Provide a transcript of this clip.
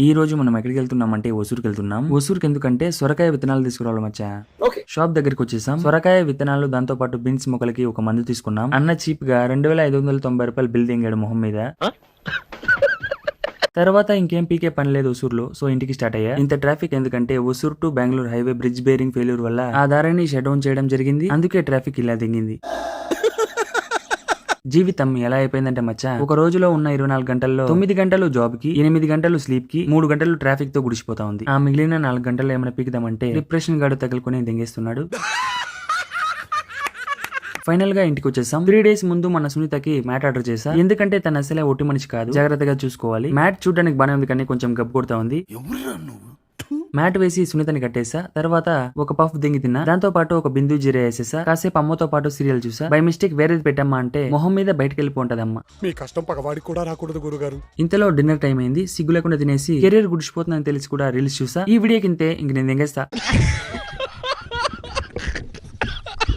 ఈ రోజు మనం ఎక్కడికి వెళ్తున్నామంటే ఒసూరుకి వెళ్తున్నాం. ఒసూరుకి ఎందుకంటే సొరకాయ విత్తనాలు తీసుకురావాలి మచ్చా. షాప్ దగ్గరికి వచ్చేసాం. సొరకాయ విత్తనాలు దాంతో పాటు బీన్స్ మొక్కలకి ఒక మందు తీసుకున్నాం. అన్న చీప్ గా 2590 రూపాయలు బిల్ దింగాడు మొహం మీద. తర్వాత ఇంకేం పీకే పని లేదు ఒసూరులో. సో ఇంటికి స్టార్ట్ అయ్యా. ఇంత ట్రాఫిక్ ఎందుకంటే Hosur to Bengaluru highway bridge bearing failure వల్ల ఆ దారిని షట్ డౌన్ చేయడం జరిగింది. అందుకే ట్రాఫిక్ ఇలా దిగింది. జీవితం ఎలా అయిపోయిందంటే మచ్చా, ఒక రోజులో ఉన్న 24 గంటల్లో 9 గంటలు జాబ్ కి, 8 గంటలు స్లీప్ కి, 3 గంటలు ట్రాఫిక్ తో గుడిసిపోతా ఉంది. ఆ మిగిలిన 4 గంటల్లో ఏమైనా పీకుదామంటే డిప్రెషన్ గాడు తగులుకుని దింగేస్తున్నాడు. ఫైనల్ గా ఇంటికి వచ్చేసాం. 3 డేస్ ముందు మన సునీతకి మ్యాట్ ఆర్డర్ చేసా. ఎందుకంటే తన అసలే ఒట్టి మనిషి కాదు, జాగ్రత్తగా చూసుకోవాలి. మ్యాట్ చూడడానికి బానే ఉంది కానీ కొంచెం గబ్బు కొడతా ఉంది. మ్యాట్ వేసి సునీతని కట్టేసా. తర్వాత ఒక పఫ్ దింగి తిన్నా. దాంతో పాటు ఒక బిందు జీరా వేసేసా. కాసేపు అమ్మతో పాటు సీరియల్ చూసా. బై మిస్టేక్ వేరేది పెట్టమ్మా అంటే మొహం మీద బయటకు వెళ్ళిపోంటది అమ్మ. మీ కష్టం పగవాడికి కూడా రాకూడదు గురుగారు. ఇంతలో డిన్నర్ టైం అయింది. సిగ్గు లేకుండా తినేసి కెరీర్ గుడిచిపోతుందని తెలిసి కూడా రీల్స్ చూసా. ఈ వీడియోకి ఇంతే, ఇంక నేను దింగేస్తా.